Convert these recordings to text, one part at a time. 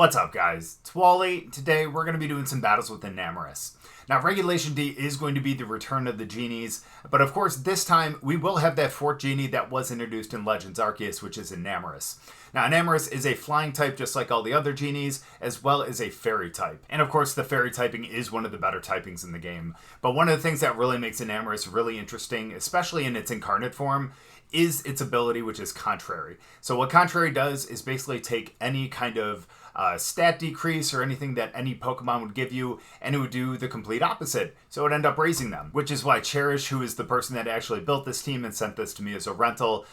What's up, guys? It's Wally. Today we're going to be doing some battles with Enamorus. Now, Regulation D is going to be the return of the Genies, but of course this time we will have that fourth Genie that was introduced in Legends Arceus, which is Enamorus. Now, Enamorus is a flying type just like all the other Genies, as well as a fairy type. And of course the fairy typing is one of the better typings in the game. But one of the things that really makes Enamorus really interesting, especially in its incarnate form, is its ability, which is Contrary. So what Contrary does is basically take any kind of stat decrease or anything that any Pokemon would give you, and it would do the complete opposite. So it would end up raising them, which is why Cherish, who is the person that actually built this team and sent this to me as a rental,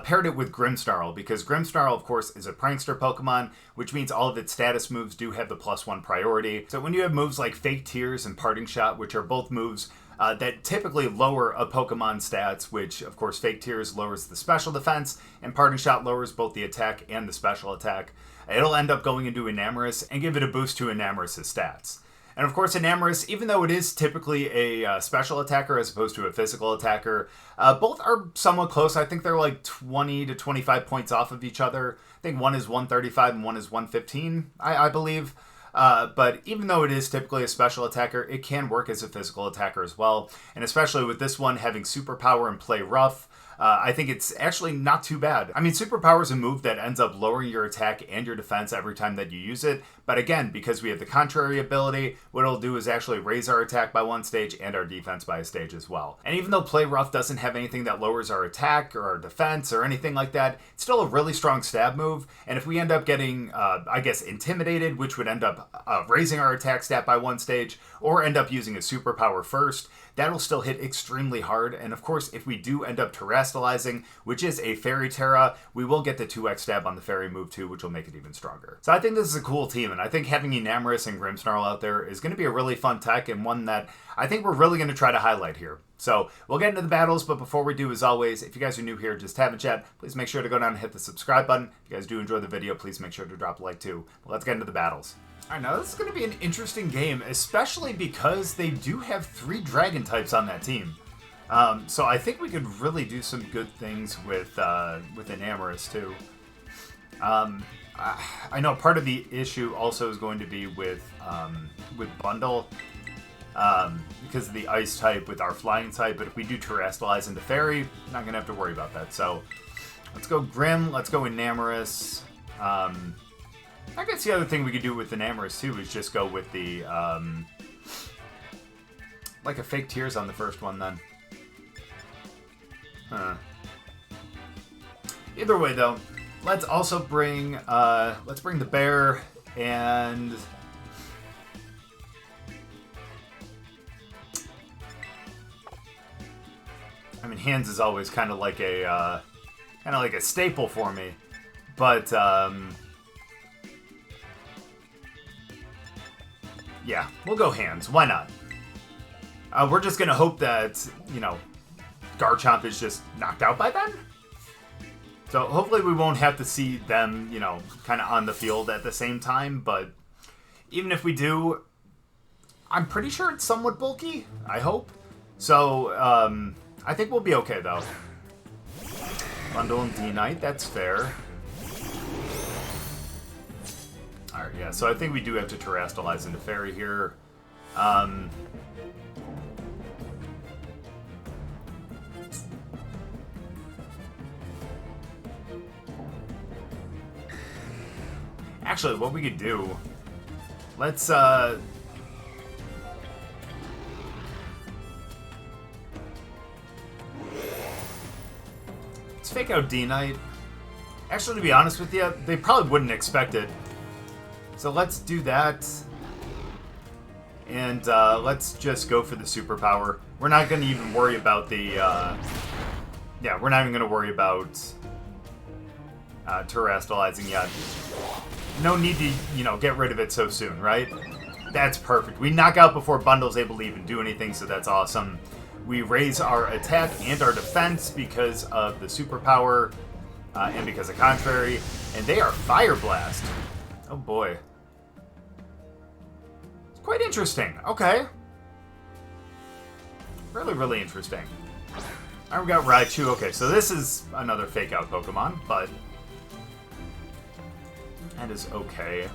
paired it with Grimmsnarl, because Grimmsnarl, of course, is a prankster Pokemon, which means all of its status moves do have the +1 priority. So when you have moves like Fake Tears and Parting Shot, which are both moves that typically lower a Pokemon stats, which, of course, Fake Tears lowers the special defense, and Parting Shot lowers both the attack and the special attack, it'll end up going into Enamorus and give it a boost to Enamorus' stats. And of course, Enamorus, even though it is typically a special attacker as opposed to a physical attacker, both are somewhat close. I think they're like 20 to 25 points off of each other. I think one is 135 and one is 115, I believe. But even though it is typically a special attacker, it can work as a physical attacker as well. And especially with this one having Superpower and Play Rough, I think it's actually not too bad. I mean, Superpower is a move that ends up lowering your attack and your defense every time that you use it. But again, because we have the Contrary ability, what it'll do is actually raise our attack by one stage and our defense by a stage as well. And even though Play Rough doesn't have anything that lowers our attack or our defense or anything like that, it's still a really strong stab move. And if we end up getting, I guess, Intimidated, which would end up raising our attack stat by one stage, or end up using a Superpower first, that'll still hit extremely hard. And of course, if we do end up terastallizing, which is a Fairy Terra, we will get the 2x stab on the Fairy move too, which will make it even stronger. So I think this is a cool team, and I think having Enamorus and Grimmsnarl out there is going to be a really fun tech, and one that I think we're really going to try to highlight here. So we'll get into the battles, but before we do, as always, if you guys are new here, just having chat, please make sure to go down and hit the subscribe button. If you guys do enjoy the video, please make sure to drop a like too. But let's get into the battles. Alright, now this is going to be an interesting game, especially because they do have 3 dragon types on that team. So I think we could really do some good things with Enamorus too. I know part of the issue also is going to be with Bundle, because of the Ice type with our Flying type, but if we do Terastallize into Fairy, I'm not going to have to worry about that. So let's go Grim, let's go Enamorus. I guess the other thing we could do with Enamorus too is just go with the, like a Fake Tears on the first one then. Either way though, let's also bring, the bear, and I mean, hands is always kind of like a staple for me, but yeah, we'll go hands. Why not? We're just gonna hope that, you know, Garchomp is just knocked out by then. So hopefully we won't have to see them, you know, kind of on the field at the same time. But even if we do, I'm pretty sure it's somewhat bulky. I hope. So I think we'll be okay though. Bundle and D-Knight, that's fair. Alright, yeah, so I think we do have to Terastallize into Fairy here. Actually, what we could do, let's fake out D-Knight. Actually, to be honest with you, they probably wouldn't expect it. So let's do that. And let's just go for the Superpower. We're not going to even worry about the... yeah, we're not even going to worry about Terastallizing yet. No need to, you know, get rid of it so soon, right? That's perfect. We knock out before Bundle's able to even do anything, so that's awesome. We raise our attack and our defense because of the Superpower and because of Contrary. And they are Fire Blast. Oh boy. It's quite interesting. Okay. Really, really interesting. Alright, we got Raichu. Okay, so this is another fake out Pokemon, but that is okay.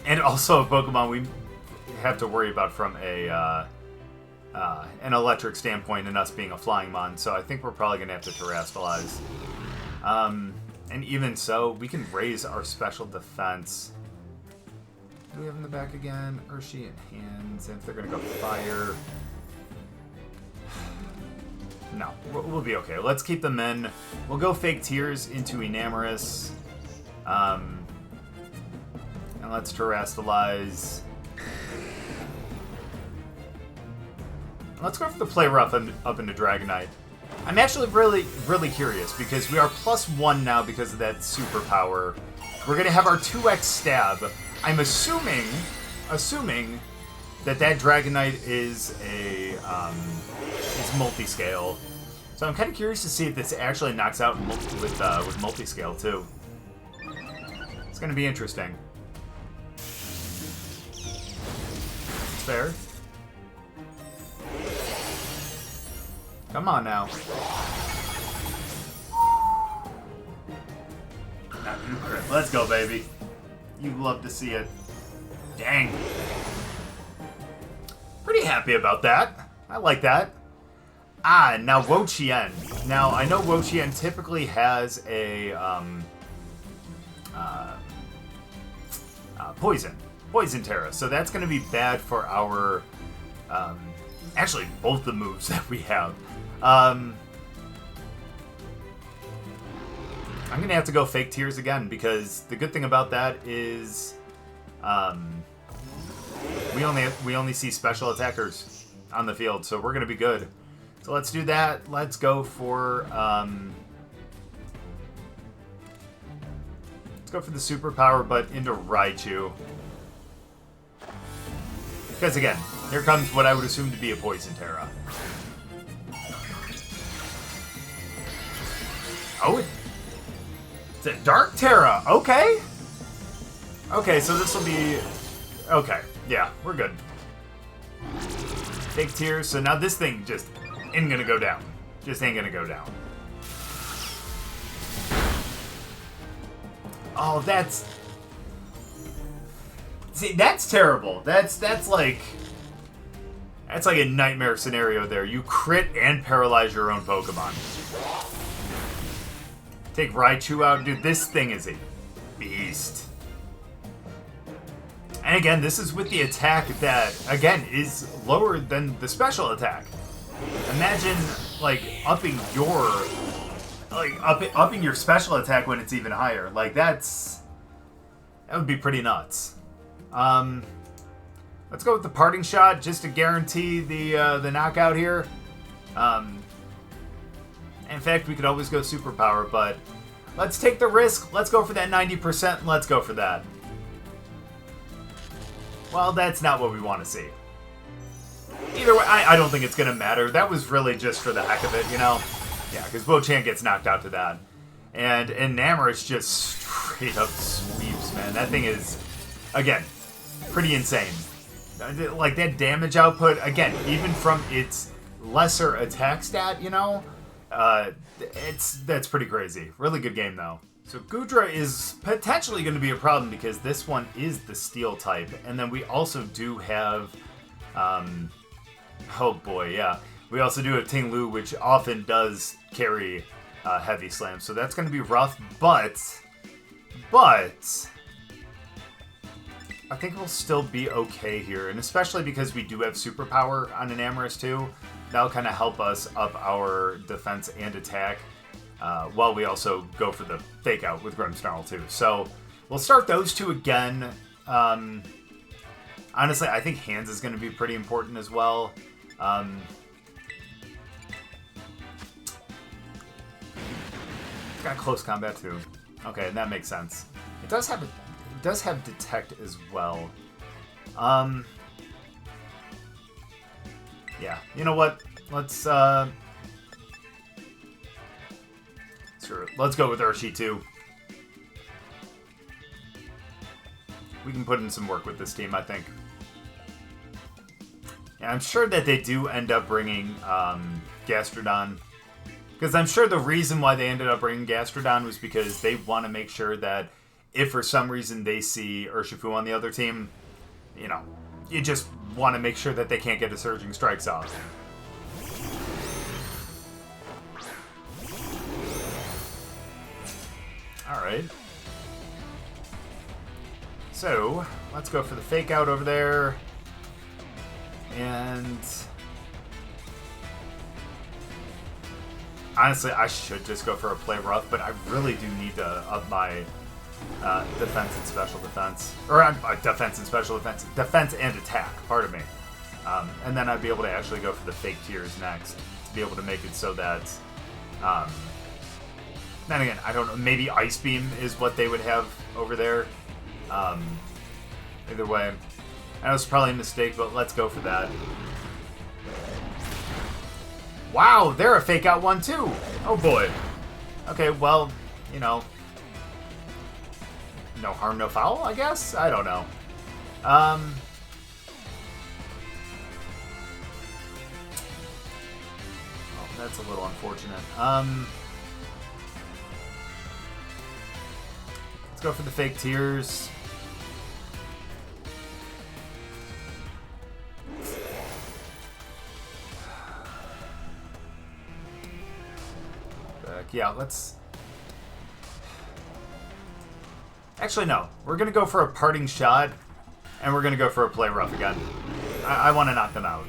And also a Pokemon we have to worry about from an electric standpoint and us being a flying mon, so I think we're probably going to have to Terrastallize. And even so, we can raise our special defense. What do we have in the back again? Urshi and Hands, and if they're going to go Fire... No, we'll be okay. Let's keep them in. We'll go Fake Tears into Enamorus. And let's Terrastallize. Let's go for the play rough up into Dragonite. I'm actually really curious because we are +1 now because of that superpower. We're going to have our 2x stab. I'm assuming that Dragonite is a is multi-scale. So I'm kind of curious to see if this actually knocks out with multi-scale too. It's going to be interesting. It's fair. Come on now. Let's go, baby. You love to see it. Dang. Pretty happy about that. I like that. Ah, now Wo-Chien. Now, I know Wo-Chien typically has a Poison Terra. So that's going to be bad for our... actually, both the moves that we have. I'm going to have to go Fake Tears again, because the good thing about that is we only see special attackers on the field, so we're going to be good. So let's do that. Let's go for the superpower, but into Raichu. Because again, here comes what I would assume to be a Poison Terra. Oh, it's a Dark Terra. Okay. Okay, so this will be... Okay, yeah, we're good. Fake Tears. So now this thing just ain't gonna go down. Just ain't gonna go down. Oh, that's... See, that's terrible. That's like a nightmare scenario there. You crit and paralyze your own Pokemon. Take Raichu out. Dude, this thing is a beast. And again, this is with the attack that, again, is lower than the special attack. Imagine, like, upping your special attack when it's even higher. Like, that would be pretty nuts. Let's go with the Parting Shot just to guarantee the knockout here. In fact, we could always go Superpower, but let's take the risk. Let's go for that 90%. Let's go for that. Well, that's not what we want to see. Either way, I don't think it's going to matter. That was really just for the heck of it, you know? Yeah, because Wo-Chien gets knocked out to that. And Enamorus just straight up sweeps, man. That thing is, again, pretty insane. Like, that damage output, again, even from its lesser attack stat, you know? That's pretty crazy. Really good game, though. So Goodra is potentially going to be a problem because this one is the Steel type. And then we also do have... oh boy, yeah. We also do have Ting-Lu, which often does carry Heavy Slam. So that's going to be rough, but... I think we'll still be okay here. And especially because we do have Superpower on Enamorus too. That'll kind of help us up our defense and attack. While we also go for the Fake Out with Grimmsnarl too. So we'll start those two again. Honestly, I think Hands is going to be pretty important as well. It's got Close Combat too. Okay, that makes sense. It does have Detect as well. Yeah, you know what? Let's sure. Let's go with Urshi too. We can put in some work with this team, I think. Yeah, I'm sure that they do end up bringing Gastrodon. Because I'm sure the reason why they ended up bringing Gastrodon was because they want to make sure that if for some reason they see Urshifu on the other team, you know, you just want to make sure that they can't get a Surging Strikes off. Alright. So, let's go for the Fake Out over there. And... honestly, I should just go for a Play Rough, but I really do need to up my defense and special defense. Or defense and special defense. Defense and attack, pardon me. And then I'd be able to actually go for the Fake Tears next. To be able to make it so that... then again, I don't know. Maybe Ice Beam is what they would have over there. Either way. That was probably a mistake, but let's go for that. Wow, they're a Fake Out one too. Oh boy. Okay, well, you know. No harm, no foul, I guess? I don't know. Oh, that's a little unfortunate. Let's go for the Fake Tears. Yeah, let's... actually, no. We're going to go for a Parting Shot, and we're going to go for a Play Rough again. I want to knock them out.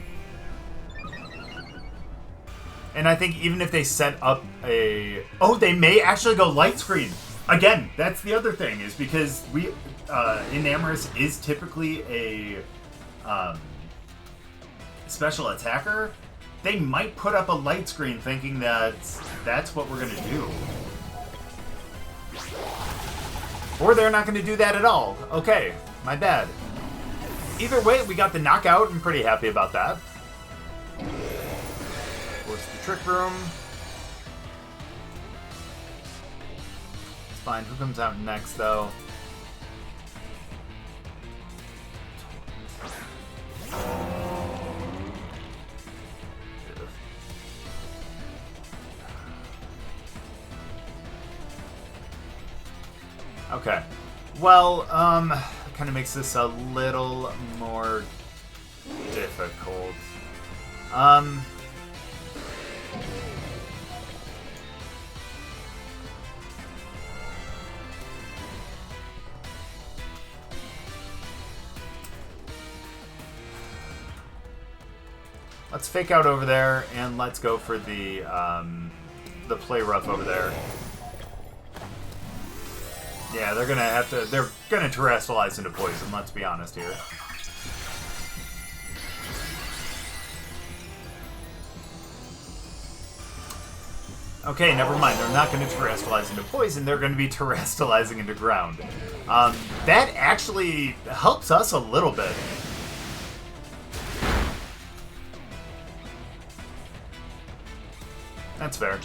And I think even if they set up a... oh, they may actually go Light Screen. Again, that's the other thing, is because we... Enamorus is typically a special attacker. They might put up a Light Screen thinking that that's what we're going to do. Or they're not going to do that at all. Okay, my bad. Either way, we got the knockout. I'm pretty happy about that. What's the Trick Room? It's fine. Who comes out next, though? Okay. Well, kind of makes this a little more difficult. Let's Fake Out over there, and let's go for the Play Rough over there. Yeah, they're gonna have to. They're gonna terrestrialize into poison. Let's be honest here. Okay, never mind. They're not going to terrestrialize into poison. They're going to be terrestrializing into ground. That actually helps us a little bit. That's fair.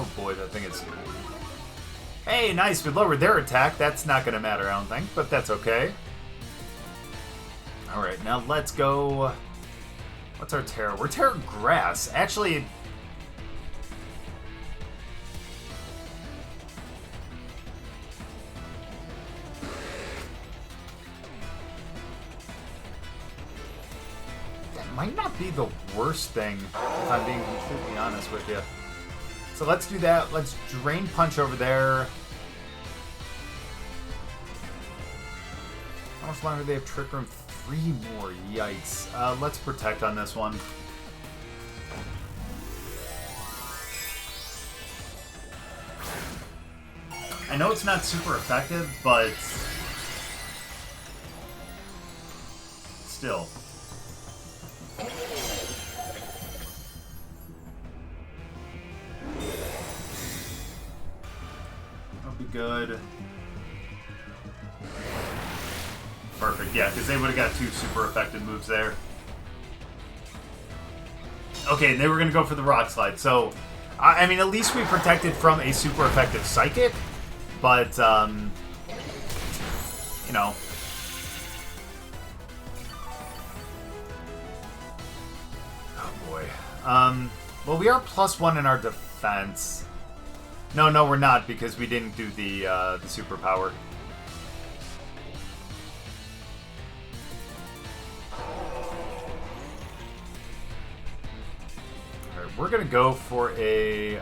Oh boy, that thing is... Hey, nice, we lowered their attack. That's not going to matter, I don't think, but that's okay. Alright, now let's go... What's our Terra? We're Terra Grass. Actually... That might not be the worst thing, if I'm being completely honest with you. So let's do that. Let's Drain Punch over there. How much longer do they have Trick Room? 3 more. Yikes. Let's Protect on this one. I know it's not super effective, but still. Good. Perfect, yeah, because they would have got 2 super effective moves there. Okay, they were going to go for the Rock Slide, so, I mean, at least we protected from a super effective Psychic, but, you know, boy. Well, we are +1 in our defense. No, we're not, because we didn't do the superpower. Alright, we're gonna go for a,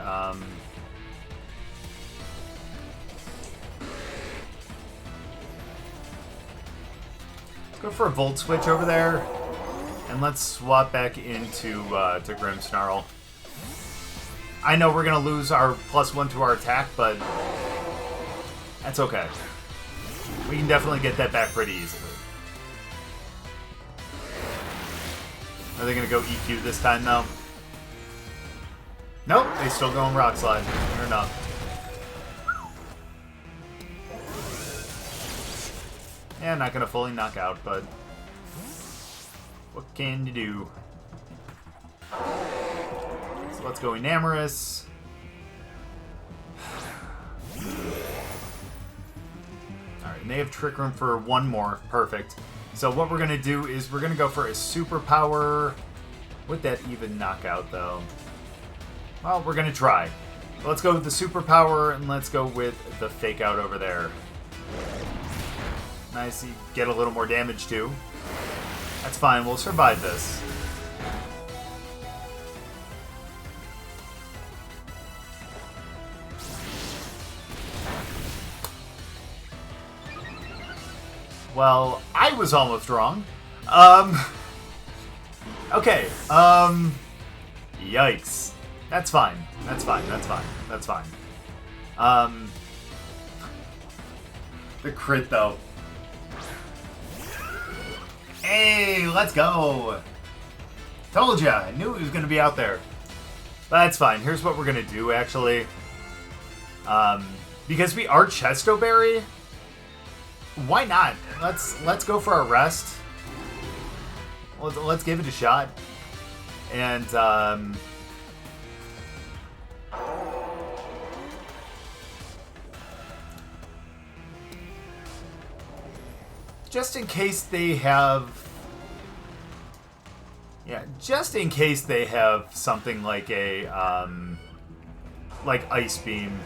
let's go for a Volt Switch over there. And let's swap back into to Grimmsnarl. I know we're going to lose our +1 to our attack, but that's okay. We can definitely get that back pretty easily. Are they going to go EQ this time, though? Nope, they still going Rock Slide. Fair enough. Yeah, not going to fully knock out, but what can you do? So let's go Enamorus. Alright, and they have Trick Room for one more. Perfect. So what we're going to do is we're going to go for a Superpower. Would that even knock out, though? Well, we're going to try. Let's go with the Superpower, and let's go with the Fake Out over there. Nice, you get a little more damage, too. That's fine, we'll survive this. Well, I was almost wrong. Okay, yikes. That's fine. That's fine, that's fine, that's fine. The crit, though. Hey, let's go! Told ya, I knew he was going to be out there. But that's fine. Here's what we're going to do, actually. Because we are Chesto Berry, why not? Let's go for a rest. Let's give it a shot. And, just in case they have... Yeah, just in case they have something like a, like Ice Beam.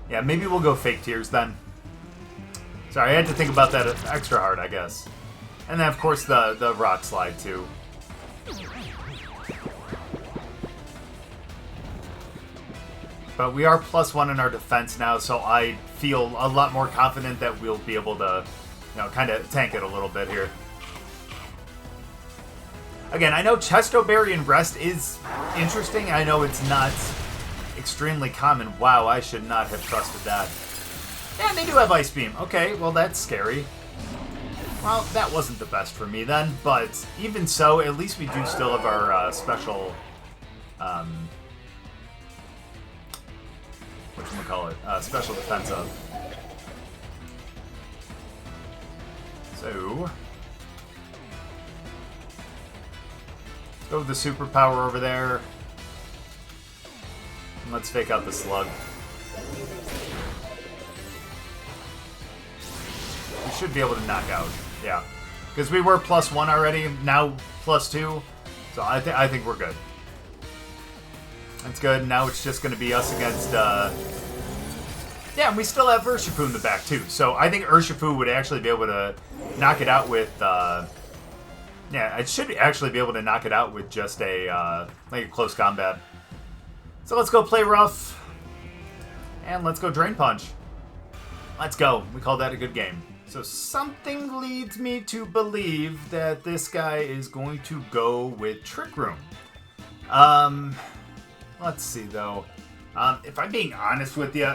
Yeah, maybe we'll go Fake Tears then. Sorry, I had to think about that extra hard, I guess. And then, of course, the Rock Slide, too. But we are +1 in our defense now, so I feel a lot more confident that we'll be able to, you know, kind of tank it a little bit here. Again, I know Chesto Berry and Rest is interesting. I know it's not extremely common. Wow, I should not have trusted that. Yeah, they do have Ice Beam. Okay, well, that's scary. Well, that wasn't the best for me then, but even so, at least we do still have our special... whatchamacallit? Special defensive. So... let's go with the Superpower over there. And let's fake out the Slug. We should be able to knock out. Yeah. Because we were +1 already, now +2. So I think we're good. That's good. Now it's just going to be us against... Yeah, and we still have Urshifu in the back, too. So I think Urshifu would actually be able to knock it out with... yeah, it should actually be able to knock it out with just a, like a close combat. So let's go play rough. And let's go Drain Punch. Let's go. We call that a good game. So something leads me to believe that this guy is going to go with Trick Room. Let's see, though. If I'm being honest with you,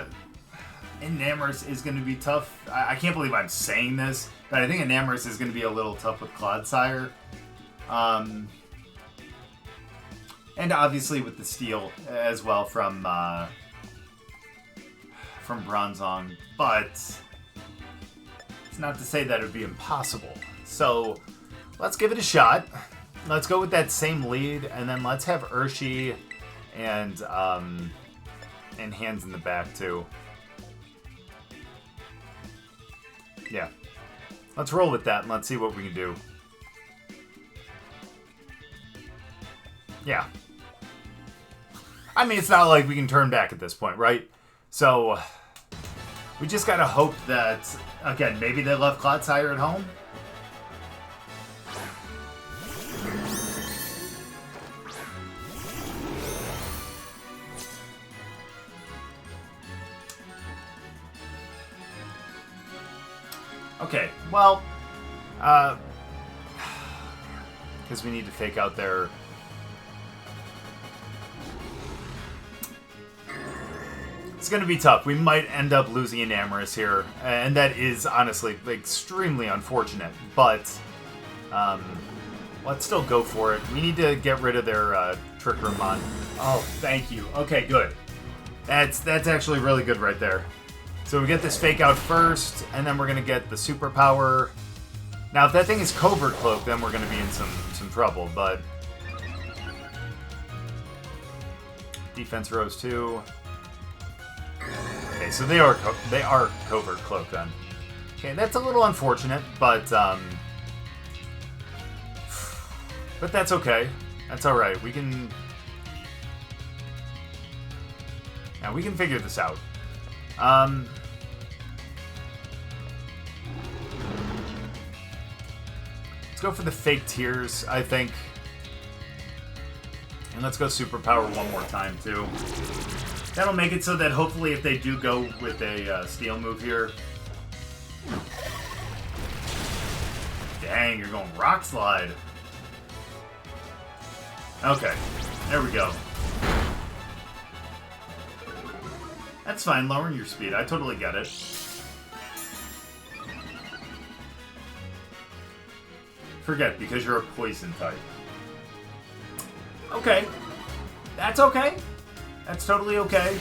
Enamorus is going to be tough. I can't believe I'm saying this, but I think Enamorus is going to be a little tough with Clodsire. And obviously with the Steel as well from Bronzong, but it's not to say that it would be impossible. So let's give it a shot. Let's go with that same lead, and then let's have Urshi and Hands in the back too. Yeah. Let's roll with that and let's see what we can do. Yeah. I mean, it's not like we can turn back at this point, right? So, we just gotta hope that, again, maybe they left Clodsire at home? Okay, well, because we need to fake out their... It's going to be tough. We might end up losing Enamorus here, and that is honestly extremely unfortunate, but let's still go for it. We need to get rid of their Trick Room Mon. Oh, thank you. Okay, good. That's actually really good right there. So we get this fake out first, and then we're going to get the Superpower. Now, if that thing is Covert Cloak, then we're going to be in some trouble, but... Defense rose too. Okay, so they are Covert Cloak then. Okay, that's a little unfortunate, but that's okay. That's all right. We can... Now, we can figure this out. Let's go for the fake tears, I think. And let's go Superpower one more time, too. That'll make it so that hopefully if they do go with a Steel move here... Dang, you're going Rock Slide. Okay, there we go. That's fine, lowering your speed. I totally get it. Forget, because you're a poison type. Okay. That's okay. That's totally okay.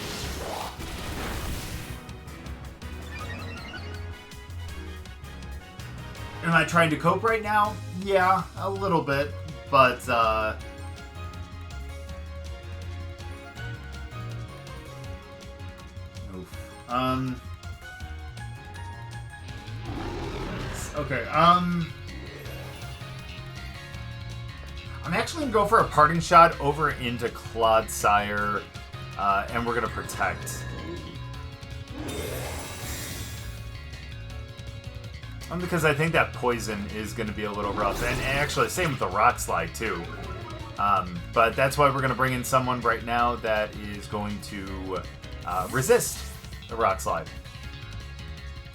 Am I trying to cope right now? Yeah, a little bit. But, oof. Okay, I'm actually going to go for a parting shot over into Clodsire, and we're going to protect. Because I think that poison is going to be a little rough. And actually, same with the Rock Slide, too. But that's why we're going to bring in someone right now that is going to resist the Rock Slide.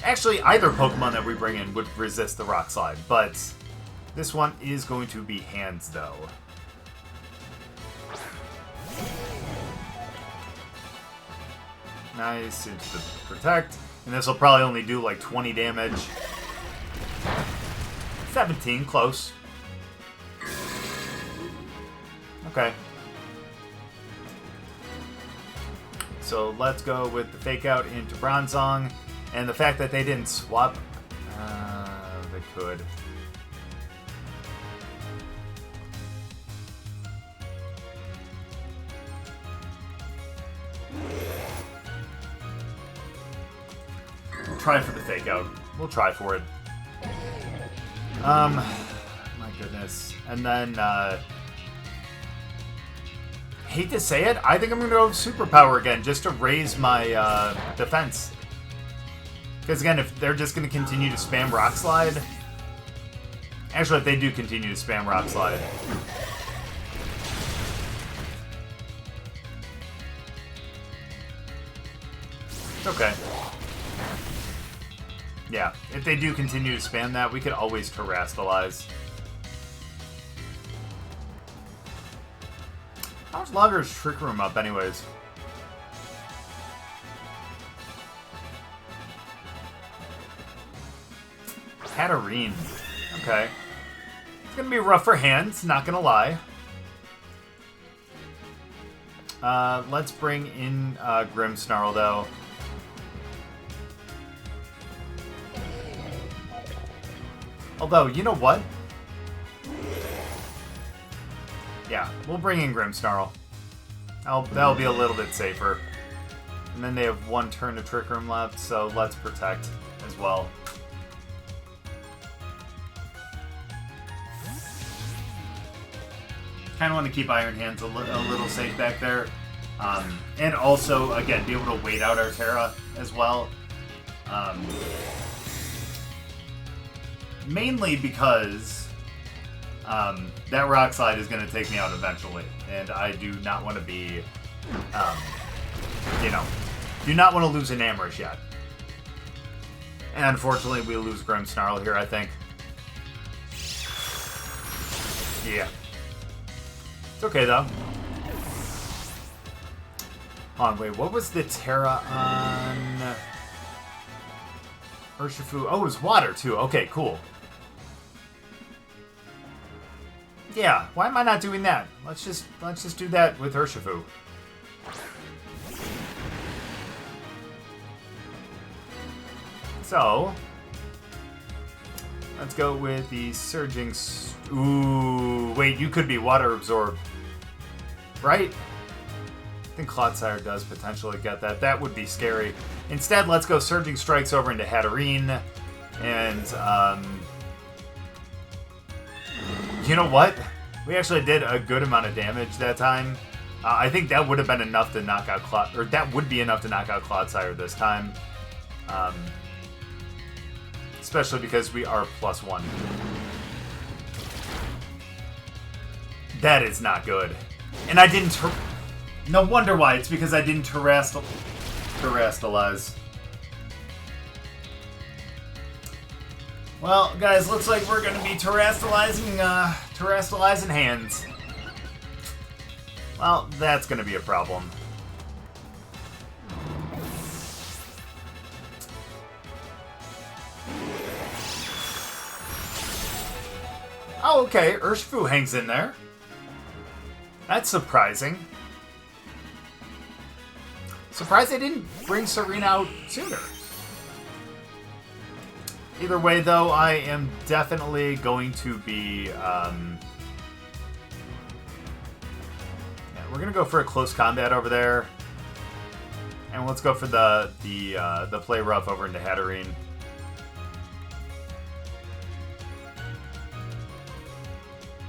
Actually, either Pokemon that we bring in would resist the Rock Slide, but this one is going to be Hands, though. Nice, into the Protect. And this will probably only do like 20 damage. 17, close. Okay. So let's go with the Fake Out into Bronzong. And the fact that they didn't swap... they could. We'll try for the Fake Out. We'll try for it. My goodness. And then, hate to say it, I think I'm going to go Superpower again, just to raise my, defense. Because again, if they're just going to continue to spam Rock Slide... Actually, if they do continue to spam Rock Slide... It's okay. Yeah, if they do continue to spam that, we could always Terrastalize. How much longer is Trick Room up, anyways? Katarine. Okay. It's gonna be rough for Hands, not gonna lie. Let's bring in Grimmsnarl, though. Although, you know what? Yeah, we'll bring in Grimmsnarl. That'll be a little bit safer. And then they have one turn to Trick Room left, so let's Protect as well. kind of want to keep Iron Hands a little safe back there. And also, again, be able to wait out our Terra as well. Mainly because that Rock Slide is going to take me out eventually. And I do not want to be, do not want to lose Enamorus yet. And unfortunately, we lose Grimmsnarl here, I think. Yeah. It's okay, though. Hold on, wait, what was the Terra on Urshifu? Oh, it was water, too. Okay, cool. Yeah, why am I not doing that? Let's just do that with Urshifu. So, let's go with the Surging... Ooh, wait, you could be Water Absorbed. Right? I think Clodsire does potentially get that. That would be scary. Instead, let's go Surging Strikes over into Hatterene. And, you know what? We actually did a good amount of damage that time. I think that would have been enough to knock out that would be enough to knock out Clodsire this time. Especially because we are +1. That is not good. And I didn't... No wonder why. It's because I didn't terrestrialize. Well, guys, looks like we're going to be terrestrializing hands. Well, that's going to be a problem. Oh, okay. Urshifu hangs in there. That's surprising. Surprised they didn't bring Serena out sooner. Either way, though, I am definitely going to be... yeah, we're going to go for a close combat over there. And let's go for the play rough over into Hatterene.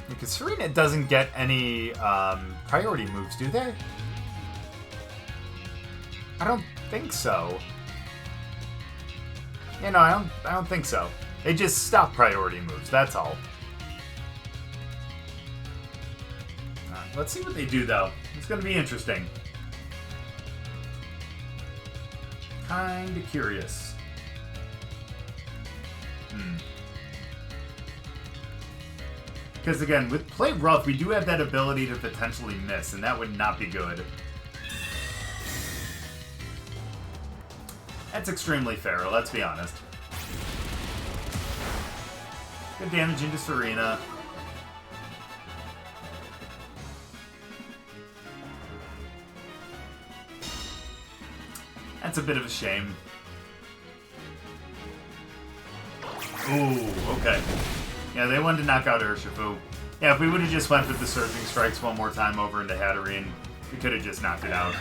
Because Serena doesn't get any priority moves, do they? I don't think so. Yeah, no, I don't think so. They just stop priority moves, that's all. Alright, let's see what they do, though. It's going to be interesting. Kinda curious. Because, again, with Play Rough, we do have that ability to potentially miss, and that would not be good. That's extremely fair, let's be honest. Good damage into Serena. That's a bit of a shame. Ooh, okay. Yeah, they wanted to knock out Urshifu. Yeah, if we would have just went with the Surging Strikes one more time over into Hatterene, we could have just knocked it out.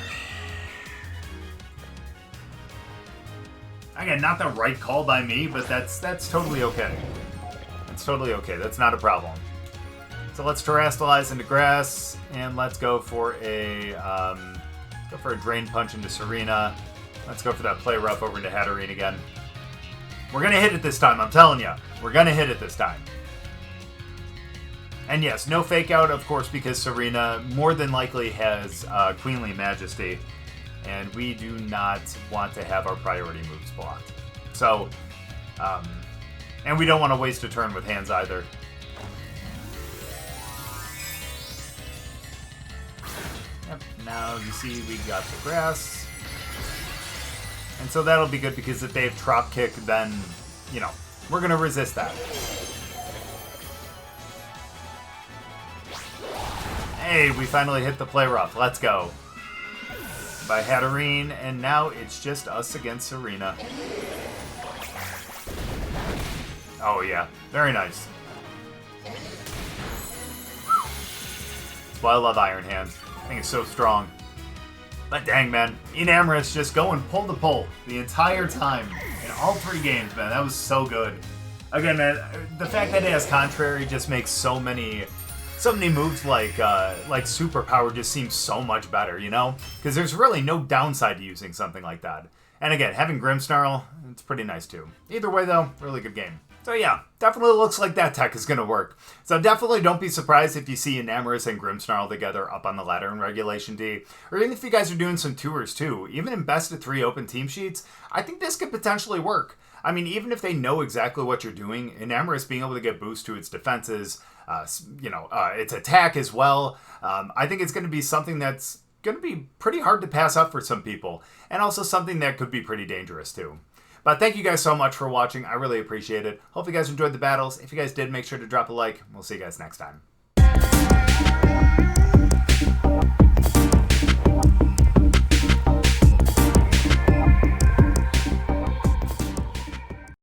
Again, not the right call by me, but that's totally okay. That's totally okay. That's not a problem. So let's Terrestrialize into Grass, and let's go for a Drain Punch into Serena. Let's go for that Play Rough over into Hatterene again. We're going to hit it this time, I'm telling you. We're going to hit it this time. And yes, no Fake Out, of course, because Serena more than likely has Queenly Majesty. And we do not want to have our priority moves blocked. So, and we don't want to waste a turn with hands either. Yep, now you see we got the Grass. And so that'll be good because if they have Trop Kick, then, you know, we're going to resist that. Hey, we finally hit the Play Rough. Let's go. By Hatterene, and now it's just us against Serena. Oh yeah, very nice. That's why I love Iron Hands. I think it's so strong. But dang, man, Enamorus just going pull to pull the entire time in all 3 games, man. That was so good. Again, man, the fact that it has Contrary just makes so many so many moves like Superpower just seem so much better, you know? Because there's really no downside to using something like that. And again, having Grimmsnarl, it's pretty nice too. Either way though, really good game. So yeah, definitely looks like that tech is going to work. So definitely don't be surprised if you see Enamorus and Grimmsnarl together up on the ladder in Regulation D. Or even if you guys are doing some tours too. Even in best of 3 open team sheets, I think this could potentially work. I mean, even if they know exactly what you're doing, Enamorus being able to get boost to its defenses, its attack as well, I think it's going to be something that's going to be pretty hard to pass up for some people. And also something that could be pretty dangerous too. But thank you guys so much for watching. I really appreciate it. Hope you guys enjoyed the battles. If you guys did, make sure to drop a like. We'll see you guys next time.